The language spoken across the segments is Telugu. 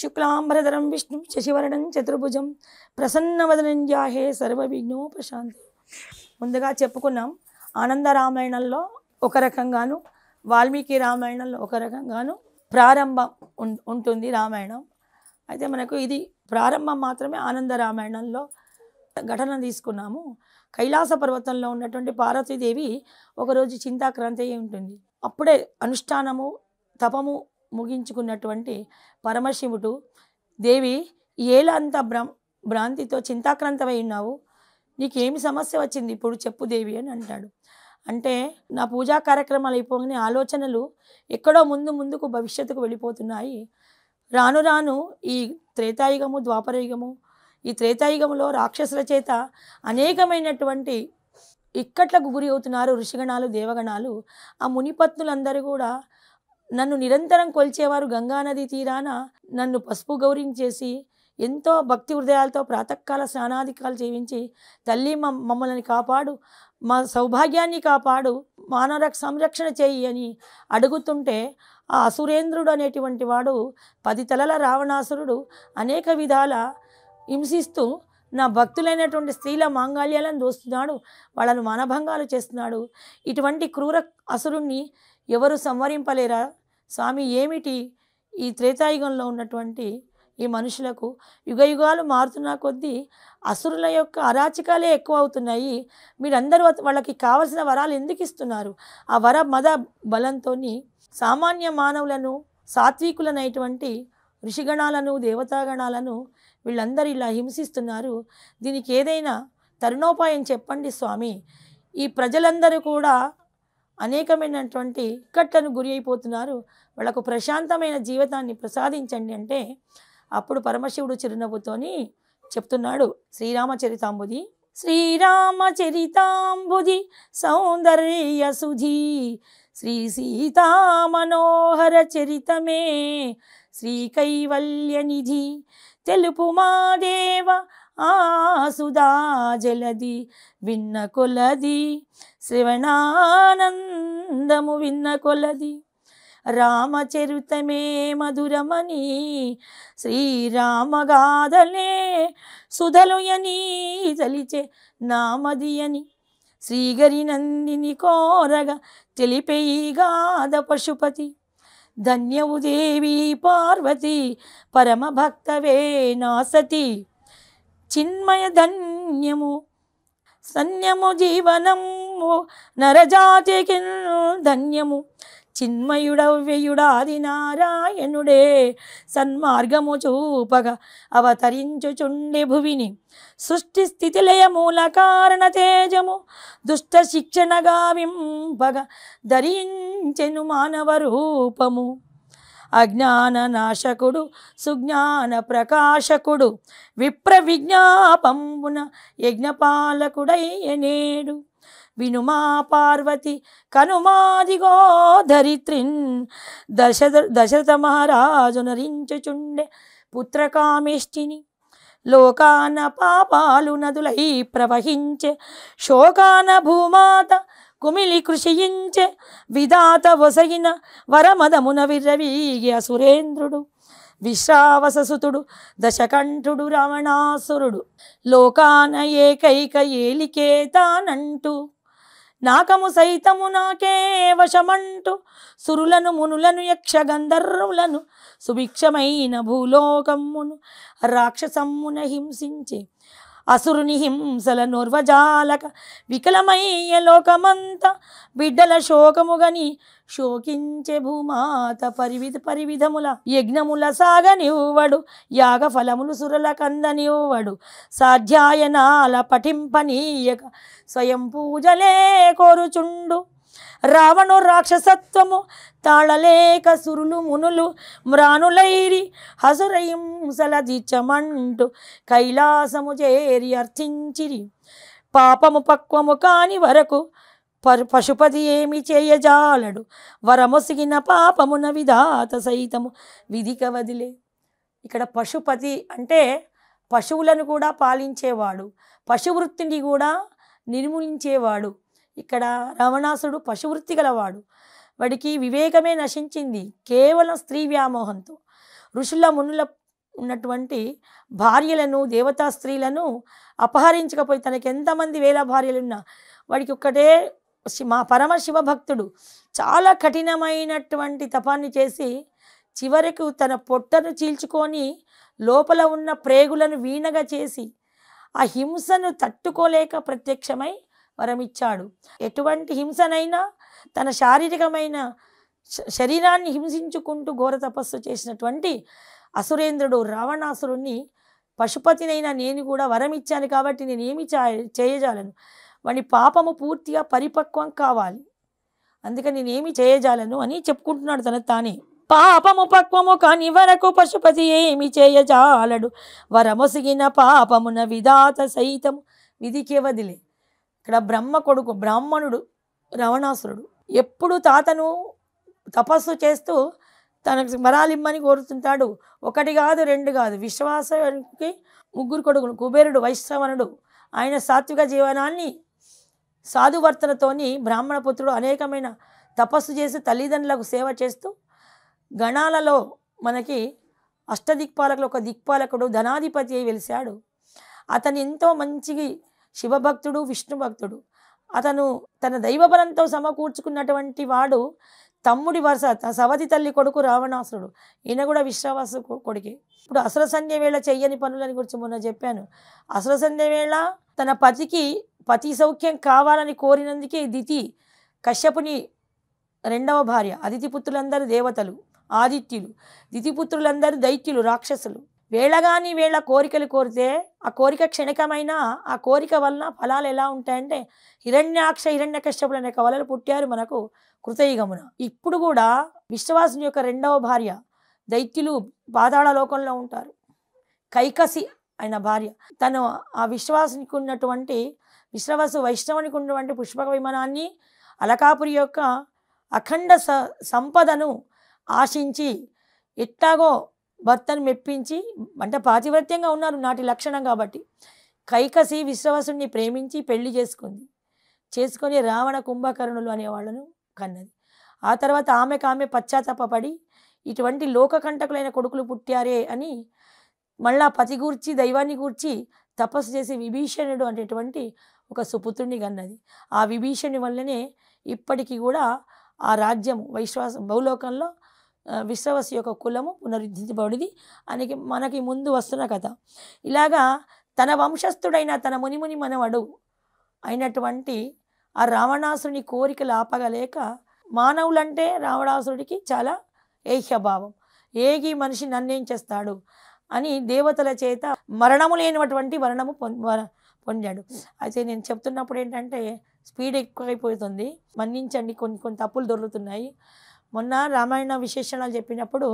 శుక్లాంబరధరం విష్ణు శశివర్ణం చతుర్భుజం ప్రసన్నవదనం ధ్యాయే సర్వవిఘ్నోపశాంతి. ముందుగా చెప్పుకున్నాం, ఆనంద రామాయణంలో ఒక రకంగాను, వాల్మీకి రామాయణంలో ఒక రకంగాను ప్రారంభం ఉంటుంది రామాయణం. అయితే మనకు ఇది ప్రారంభం మాత్రమే. ఆనంద రామాయణంలో ఘటన తీసుకున్నాము. కైలాస పర్వతంలో ఉన్నటువంటి పార్వతీదేవి ఒకరోజు చింతాక్రాంతి అయి ఉంటుంది. అప్పుడే అనుష్ఠానము తపము ముగించుకున్నటువంటి పరమశివుడు, దేవి ఏలా అంత భ్రాంతితో చింతాక్రాంతమై ఉన్నావు, నీకేమి సమస్య వచ్చింది ఇప్పుడు చెప్పు దేవి అని అంటాడు. అంటే నా పూజా కార్యక్రమాలు అయిపోగానే ఆలోచనలు ఎక్కడో ముందుకు భవిష్యత్తుకు వెళ్ళిపోతున్నాయి. రాను రాను ఈ త్రేతాయుగము ద్వాపరయుగము, ఈ త్రేతాయుగములో రాక్షసుల చేత అనేకమైనటువంటి ఇక్కట్లకు గురి అవుతున్నారు ఋషిగణాలు, దేవగణాలు. ఆ మునిపత్నులందరూ కూడా నన్ను నిరంతరం కొల్చేవారు. గంగానది తీరాన నన్ను పసుపు గౌరించేసి ఎంతో భక్తి హృదయాలతో ప్రాతకాల స్నానాధికాలు చేయించి, తల్లి మమ్మల్ని కాపాడు, మా సౌభాగ్యాన్ని కాపాడు, మానవ సంరక్షణ చేయి అని అడుగుతుంటే, ఆ అసురేంద్రుడు అనేటువంటి వాడు 10 తలల రావణాసురుడు అనేక విధాల హింసిస్తూ నా భక్తులైనటువంటి స్త్రీల మాంగళ్యాలను దోస్తున్నాడు, వాళ్ళను మానభంగాలు చేస్తున్నాడు. ఇటువంటి క్రూర అసురుణ్ణి ఎవరు సంవరింపలేరా స్వామి? ఏమిటి ఈ త్రేతాయుగంలో ఉన్నటువంటి ఈ మనుషులకు? యుగయుగాలు మారుతున్న కొద్దీ అసురుల యొక్క అరాచకాలే ఎక్కువ అవుతున్నాయి. మీరందరూ వాళ్ళకి కావలసిన వరాలు ఎందుకు ఇస్తున్నారు? ఆ వర మద బలంతో సామాన్య మానవులను, సాత్వికులనైనటువంటి ఋషిగణాలను, దేవతాగణాలను వీళ్ళందరూ ఇలా హింసిస్తున్నారు. దీనికి ఏదైనా తరుణోపాయం చెప్పండి స్వామి. ఈ ప్రజలందరూ కూడా అనేకమైనటువంటి ఇక్కట్లను గురి అయిపోతున్నారు, వాళ్ళకు ప్రశాంతమైన జీవితాన్ని ప్రసాదించండి అంటే, అప్పుడు పరమశివుడు చిరునవ్వుతోని చెప్తున్నాడు. శ్రీరామచరితాంబుది శ్రీరామచరితాంబుది సౌందర్య సుధీ శ్రీ సీతా మనోహర చరితమే శ్రీ కైవల్య నిధి తెలుపు మా దేవ ఆసుదా జలది విన్న కొలది శ్రవణానందము విన్న కొలది రామచరితమే మధురమని శ్రీరామగాథలే సుధలుయని తలిచే నామదియని శ్రీగరి నందిని కోరగా తెలిపేగాద పశుపతి ధన్యవు దేవి పార్వతి పరమ భక్తవే నాసతి చిన్మయ ధన్యము సన్యము జీవనము నరజాతికి ధన్యము చిన్మయుడవ్యయుడాది నారాయణుడే సన్మార్గము చూపగా అవతరించుచుండె భువిని సృష్టి స్థితిలయ మూల కారణ తేజము దుష్ట శిక్షణ గావింపగా ధరించెను మానవ రూపము అజ్ఞాన నాశకుడు సుజ్ఞాన ప్రకాశకుడు విప్ర విజ్ఞాపంబున యజ్ఞపాలకుడయ్యనేడు వినుమా పార్వతి కనుమాదిగో ధరిత్రిన్ దశరథ మహారాజు నరించుచుండె పుత్రకామేష్టిని లోకాన పాపాలు నదులై ప్రవహించే శోకాన భూమాత కుమిలి కృషించే విధాత వసగిన వరమదమున విర్రవీగి అసురేంద్రుడు విశ్రావససుతుడు దశకంఠుడు రావణాసురుడు లోకాన ఏకైక ఏలికేతానంటూ నాకము సైతము నాకే వశమంటూ సురులను మునులను యక్షగంధర్వులను సుభిక్షమైన భూలోకమ్మును రాక్షసమ్మున హింసించి అసురుని హింసల నోర్వజాలక వికలమయ్య లోకమంత బిడ్డల శోకముగని శోకించే భూమాత పరివిధముల యజ్ఞముల సాగనివ్వడు యాగ ఫలములు సురల కందనివ్వడు సాధ్యాయనాల పఠింపనీయక స్వయం పూజలే కోరుచుండు రావణు రాక్షసత్వము తాళలేక సురులు మునులు మ్రానులైరి హసురహింసల దీచమంటూ కైలాసము చేరి అర్థించిరి పాపము పక్వము కాని వరకు పశుపతి ఏమి చేయజాలడు వరమొసిగిన పాపమున విధాత సైతము విధిక వదిలే. ఇక్కడ పశుపతి అంటే పశువులను కూడా పాలించేవాడు, పశువృత్తిని కూడా నిర్మూలించేవాడు. ఇక్కడ రావణాసుడు పశువృత్తి గలవాడు, వాడికి వివేకమే నశించింది కేవలం స్త్రీ వ్యామోహంతో. ఋషుల మునుల ఉన్నటువంటి భార్యలను దేవతా స్త్రీలను అపహరించకపోయి తనకి ఎంతమంది వేల భార్యలున్నా వాడికి ఒక్కటే మా పరమ శివభక్తుడు చాలా కఠినమైనటువంటి తపాన్ని చేసి చివరకు తన పొట్టను చీల్చుకొని లోపల ఉన్న ప్రేగులను వీణగా చేసి ఆ హింసను తట్టుకోలేక ప్రత్యక్షమై వరమిచ్చాడు. ఎటువంటి హింసనైనా తన శారీరకమైన శరీరాన్ని హింసించుకుంటూ ఘోర తపస్సు చేసినటువంటి అసురేంద్రుడు రావణాసురుణ్ణి పశుపతినైనా నేను కూడా వరమిచ్చాను కాబట్టి నేనేమి చేయజాలను, వాడి పాపము పూర్తిగా పరిపక్వం కావాలి, అందుకని నేనేమి చేయజాలను అని చెప్పుకుంటున్నాడు తన తానే. పాపము పక్వము కాని వరకు పశుపతి ఏమి చేయజాలడు, వరమొసిగిన పాపమున విధాత సైతము విధికి వదిలే. ఇక్కడ బ్రహ్మ కొడుకు బ్రాహ్మణుడు రావణాసురుడు ఎప్పుడు తాతను తపస్సు చేస్తూ తనకు వరాలిమ్మని కోరుతుంటాడు. ఒకటి కాదు రెండు కాదు, విశ్వాసానికి ముగ్గురు కొడుకులు. కుబేరుడు వైశ్రవణుడు, ఆయన సాత్విక జీవనాన్ని సాధువర్తనతోని బ్రాహ్మణ పుత్రుడు అనేకమైన తపస్సు చేసి తల్లిదండ్రులకు సేవ చేస్తూ గణాలలో మనకి అష్టదిక్పాలకులు ఒక దిక్పాలకుడు ధనాధిపతి అయి వెలిశాడు. అతను ఎంతో మంచి శివభక్తుడు విష్ణు భక్తుడు. అతను తన దైవబలంతో సమకూర్చుకున్నటువంటి వాడు తమ్ముడి వరుస సవతి తల్లి కొడుకు రావణాసురుడు. ఈయన కూడా విశ్వాసు కొడుకే. ఇప్పుడు అసుర సంధ్య వేళ చెయ్యని పనులని గురించి మొన్న చెప్పాను. అసుర సంధ్య వేళ తన పతి సౌఖ్యం కావాలని కోరినందుకే దితి కశ్యపుని రెండవ భార్య. అదితి పుత్రులందరూ దేవతలు ఆదిత్యులు, దితిపుత్రులందరూ దైత్యులు రాక్షసులు. వేళగాని వేళ కోరికలు కోరితే ఆ కోరిక క్షణికమైన ఆ కోరిక వలన ఫలాలు ఎలా ఉంటాయంటే హిరణ్యాక్ష హిరణ్యకశ్యపులు అనే కవలలు పుట్టారు మనకు కృతయుగమున. ఇప్పుడు కూడా విశ్వాసుని యొక్క రెండవ భార్య, దైత్యులు పాతాళ లోకంలో ఉంటారు, కైకసి ఆయన భార్య. తను ఆ విశ్వాసునికి ఉన్నటువంటి విశ్వవసు వైష్ణవునికి ఉన్నటువంటి పుష్పక విమానాన్ని అలకాపురి యొక్క అఖండ సంపదను ఆశించి ఎట్టాగో భర్తను మెప్పించి, అంటే పాతివ్రత్యంగా ఉన్నారు నాటి లక్షణం కాబట్టి, కైకసి విశ్వవసుని ప్రేమించి పెళ్లి చేసుకొని రావణ కుంభకర్ణులు అనేవాళ్ళను కన్నది. ఆ తర్వాత ఆమె పశ్చాత్తాపడి ఇటువంటి లోకకంటకులైన కొడుకులు పుట్టారే అని మళ్ళా పతి గూర్చి దైవాన్ని గూర్చి తపస్సు చేసి విభీషణుడు అనేటువంటి ఒక సుపుత్రుని కన్నది. ఆ విభీషణుని వల్లనే ఇప్పటికీ కూడా ఆ రాజ్యము భూలోకంలో విశ్వవసు యొక్క కులము పునరుద్ధరించబడింది అని మనకి ముందు వస్తున్న కథ. ఇలాగా తన వంశస్థుడైన తన మునిముని మనవడు అయినటువంటి ఆ రావణాసురుని కోరికలు ఆపగలేక, మానవులంటే రావణాసురుడికి చాలా ఏహ్యభావం, ఏగి మనిషి నన్నేం చేస్తాడు అని దేవతల చేత మరణము లేనటువంటి వర్ణము పొందాడు. అయితే నేను చెప్తున్నప్పుడు ఏంటంటే స్పీడ్ ఎక్కువైపోతుంది, మన్నించండి, కొన్ని తప్పులు దొరుకుతున్నాయి. మొన్న రామాయణ విశేషణాలు చెప్పినప్పుడు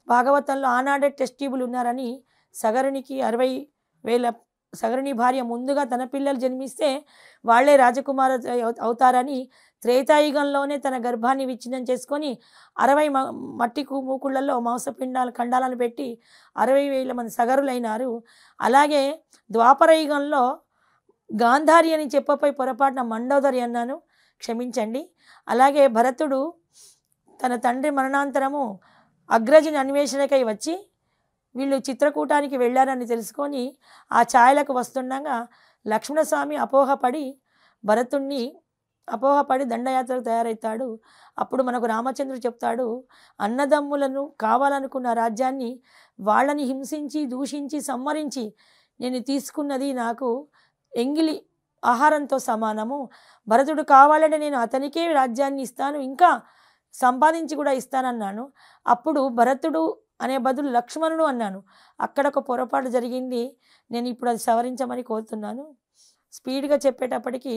భాగవతంలో ఆనాడే టెస్ట్ ట్యూబులు ఉన్నారని సగరునికి 60,000 సగరుని భార్య ముందుగా తన పిల్లలు జన్మిస్తే వాళ్లే రాజకుమారు అవుతారని త్రేతాయుగంలోనే తన గర్భాన్ని విచ్ఛిన్నం చేసుకొని 60 మట్టి మూకుళ్లలో ఖండాలను పెట్టి 60,000 మంది సగరులైనారు. అలాగే ద్వాపరయుగంలో గాంధారి అని చెప్పపోయి పొరపాటున మండోదరి అన్నాను, క్షమించండి. అలాగే భరతుడు తన తండ్రి మరణాంతరము అగ్రజుని అన్వేషణకై వచ్చి వీళ్ళు చిత్రకూటానికి వెళ్ళారని తెలుసుకొని ఆ ఛాయలకు వస్తుండగా లక్ష్మణస్వామి అపోహపడి దండయాత్రకు తయారవుతాడు. అప్పుడు మనకు రామచంద్రుడు చెప్తాడు, అన్నదమ్ములను కావాలనుకున్న రాజ్యాన్ని వాళ్ళని హింసించి దూషించి సంహరించి నేను తీసుకున్నది నాకు ఎంగిలి ఆహారంతో సమానము. భరతుడు కావాలంటే నేను అతనికే రాజ్యాన్ని ఇస్తాను, ఇంకా సంపాదించి కూడా ఇస్తానన్నాను. అప్పుడు భరతుడు అనే బదులు లక్ష్మణుడు అన్నాను. అక్కడ ఒక పొరపాటు జరిగింది, నేను ఇప్పుడు అది సవరించమని కోరుతున్నాను. స్పీడ్గా చెప్పేటప్పటికీ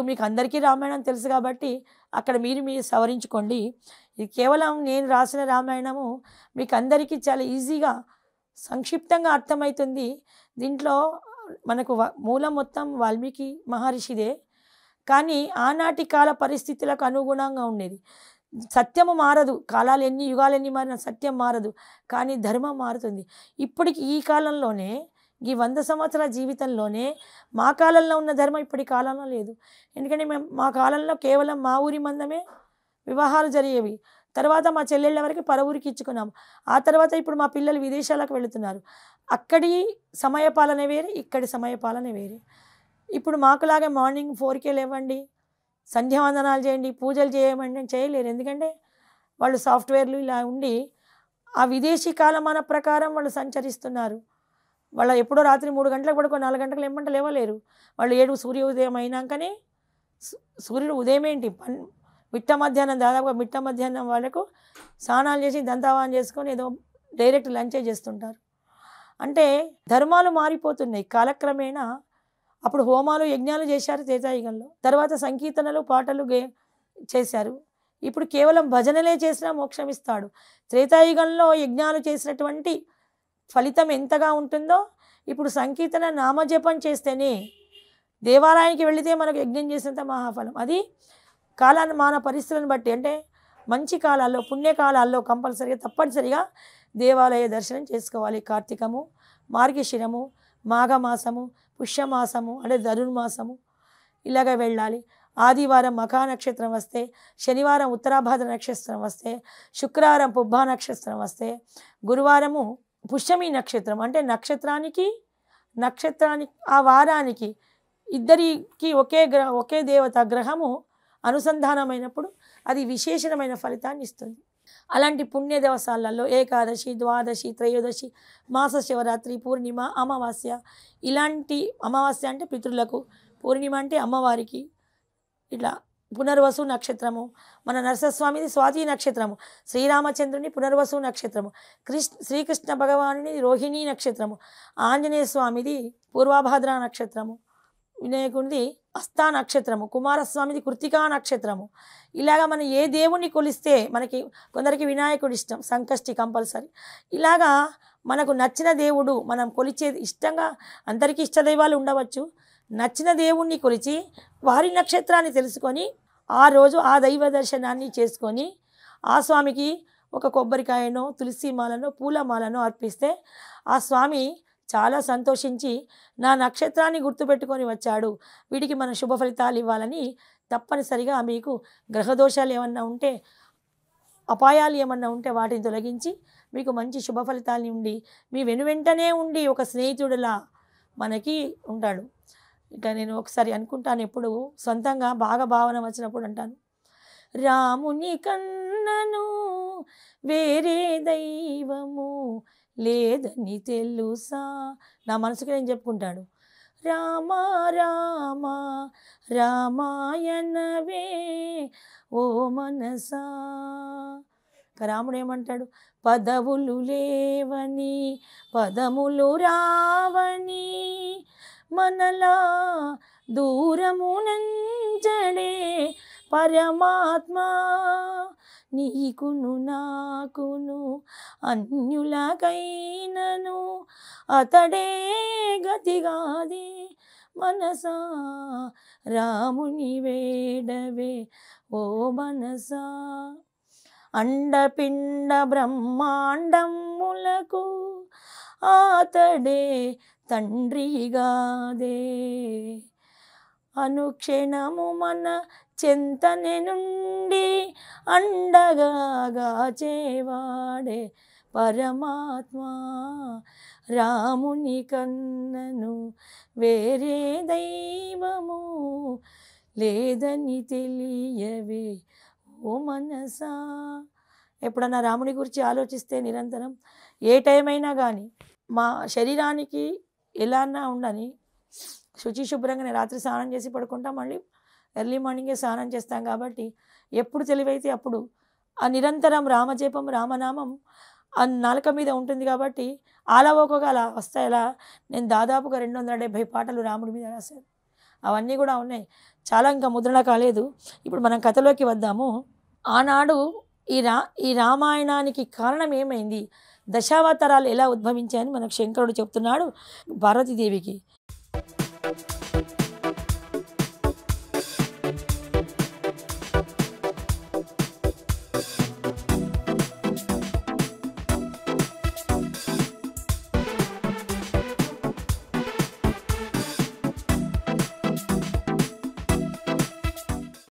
మీకు అందరికీ రామాయణం తెలుసు కాబట్టి అక్కడ మీరు సవరించుకోండి. ఇది కేవలం నేను రాసిన రామాయణము మీకు అందరికీ చాలా ఈజీగా సంక్షిప్తంగా అర్థమవుతుంది. దీంట్లో మనకు మూలం మొత్తం వాల్మీకి మహర్షిదే, కానీ ఆనాటి కాల పరిస్థితులకు అనుగుణంగా ఉండేది. సత్యము మారదు, కాలాలు ఎన్ని యుగాలు ఎన్ని మారిన సత్యం మారదు, కానీ ధర్మం మారుతుంది. ఇప్పటికి ఈ కాలంలోనే ఈ 100 సంవత్సరాల జీవితంలోనే మా కాలంలో ఉన్న ధర్మం ఇప్పటి కాలంలో లేదు. ఎందుకంటే మా కాలంలో కేవలం మా ఊరి మందమే వివాహాలు జరిగేవి. తర్వాత మా చెల్లెళ్ళ వరకు పరవురికి ఇచ్చుకున్నాం. ఆ తర్వాత ఇప్పుడు మా పిల్లలు విదేశాలకు వెళుతున్నారు. అక్కడి సమయపాలన వేరే, ఇక్కడి సమయపాలన వేరే. ఇప్పుడు మాకులాగా మార్నింగ్ 4కే లేవండి, సంధ్యావందనాలు చేయండి, పూజలు చేయమండి అని చేయలేరు. ఎందుకంటే వాళ్ళు సాఫ్ట్వేర్లు ఇలా ఉండి ఆ విదేశీ కాలమాన ప్రకారం వాళ్ళు సంచరిస్తున్నారు. వాళ్ళు ఎప్పుడో రాత్రి 3 గంటలకు పడుకో 4 గంటలకు లేమంటే లేవలేరు. వాళ్ళు 7 సూర్యోదయం అయినాకనే సూర్యుడు ఉదయం ఏంటి మిట్ట మధ్యాహ్నం, దాదాపుగా మిట్ట మధ్యాహ్నం వాళ్ళకు స్నానాలు చేసి దంతావాన్ చేసుకొని ఏదో డైరెక్ట్ లంచే చేస్తుంటారు. అంటే ధర్మాలు మారిపోతున్నాయి కాలక్రమేణా. అప్పుడు హోమాలు యజ్ఞాలు చేశారు త్రేతాయుగంలో, తర్వాత సంకీర్తనలు పాటలు చేశారు. ఇప్పుడు కేవలం భజనలే చేసినా మోక్షం ఇస్తాడు. త్రేతాయుగంలో యజ్ఞాలు చేసినటువంటి ఫలితం ఎంతగా ఉంటుందో ఇప్పుడు సంకీర్తన నామజపం చేస్తేనే, దేవాలయానికి వెళితే మనకు యజ్ఞం చేసినంత మహాఫలం. అది కాలాన్ని మాన పరిస్థితులను బట్టి, అంటే మంచి కాలాల్లో పుణ్యకాలాల్లో కంపల్సరీగా తప్పనిసరిగా దేవాలయ దర్శనం చేసుకోవాలి. కార్తీకము, మార్గశిరము, మాఘమాసము, పుష్యమాసము అంటే ధనుర్మాసము ఇలాగ వెళ్ళాలి. ఆదివారం మఖా నక్షత్రం వస్తే, శనివారం ఉత్తరాభాద్ర నక్షత్రం వస్తే, శుక్రవారం పుబ్బా నక్షత్రం వస్తే, గురువారము పుష్యమి నక్షత్రం అంటే నక్షత్రానికి ఆ వారానికి ఇద్దరికి ఒకే దేవత గ్రహము అనుసంధానమైనప్పుడు అది విశేషమైన ఫలితాన్ని ఇస్తుంది. అలాంటి పుణ్య దివసాలలో ఏకాదశి, ద్వాదశి, త్రయోదశి, మాస శివరాత్రి, పూర్ణిమ, అమావాస్య, ఇలాంటి అమావాస్య అంటే పితృలకు, పూర్ణిమ అంటే అమ్మవారికి, ఇట్లా పునర్వసు నక్షత్రము, మన నరసింహస్వామిది స్వాతి నక్షత్రము, శ్రీరామచంద్రుని పునర్వసు నక్షత్రము, శ్రీకృష్ణ భగవానుని రోహిణీ నక్షత్రము, ఆంజనేయ స్వామిది పూర్వభాద్ర నక్షత్రము, వినాయకుడిది హస్తా నక్షత్రము, కుమారస్వామిది కృతికా నక్షత్రము. ఇలాగా మనం ఏ దేవుణ్ణి కొలిస్తే, మనకి కొందరికి వినాయకుడు ఇష్టం, సంకష్టి కంపల్సరీ. ఇలాగా మనకు నచ్చిన దేవుడు మనం కొలిచేది ఇష్టంగా, అందరికీ ఇష్టదైవాలు ఉండవచ్చు. నచ్చిన దేవుణ్ణి కొలిచి వారి నక్షత్రాన్ని తెలుసుకొని ఆ రోజు ఆ దైవ దర్శనాన్ని చేసుకొని ఆ స్వామికి ఒక కొబ్బరికాయనో, తులసి మాలను, పూలమాలను అర్పిస్తే ఆ స్వామి చాలా సంతోషించి నా నక్షత్రాన్ని గుర్తుపెట్టుకొని వచ్చాడు, వీడికి మన శుభ ఫలితాలు ఇవ్వాలని తప్పనిసరిగా మీకు గ్రహదోషాలు ఏమన్నా ఉంటే, అపాయాలు ఏమన్నా ఉంటే వాటిని తొలగించి మీకు మంచి శుభ ఫలితాలని ఉండి మీ వెనువెంటనే ఉండి ఒక స్నేహితుడిలా మనకి ఉంటాడు. ఇక నేను ఒకసారి అనుకుంటాను, ఎప్పుడు సొంతంగా బాగా భావన వచ్చినప్పుడు అంటాను, రాముని కన్నను వేరే దైవము లేదని తెలుసా. నా మనసుకి నేను చెప్పుకుంటాడు, రామ రామ రామాయణవే ఓ మనసా. రాముడు ఏమంటాడు, పదవులు లేవని పదములు రావని మనలా దూరమునంజడే పరమాత్మ, నీకును నాకును అన్యులకైనను అతడే గతిగాదే మనసా, రాముని వేడవే ఓ మనసా. అండపిండ బ్రహ్మాండములకు అతడే తండ్రిగాదే, అనుక్షణము మన చింతనే నుండి అండగా చేవాడే పరమాత్మ, రాముని కన్నను వేరే దైవము లేదని తెలియవే ఓ మనసా. ఎప్పుడన్నా రాముని గురించి ఆలోచిస్తే నిరంతరం ఏ టైం అయినా కానీ మా శరీరానికి ఎలా అన్నా ఉండని శుచి శుభ్రంగా రాత్రి స్నానం చేసి పడుకుంటాం, మళ్ళీ ఎర్లీ మార్నింగే స్నానం చేస్తాం. కాబట్టి ఎప్పుడు తెలివైతే అప్పుడు ఆ నిరంతరం రామజపం రామనామం ఆ నాలుక మీద ఉంటుంది. కాబట్టి ఆలవోకగా అలా వస్తాయి. అలా నేను దాదాపుగా 270 పాటలు రాముడి మీద రాశాను. అవన్నీ కూడా ఉన్నాయి, చాలా ఇంకా ముద్రణ కాలేదు. ఇప్పుడు మనం కథలోకి వద్దాము. ఆనాడు ఈ రామాయణానికి కారణం ఏమైంది, దశావతారాలు ఎలా ఉద్భవించాయని మనకు శంకరుడు చెప్తున్నాడు పార్వతీదేవికి.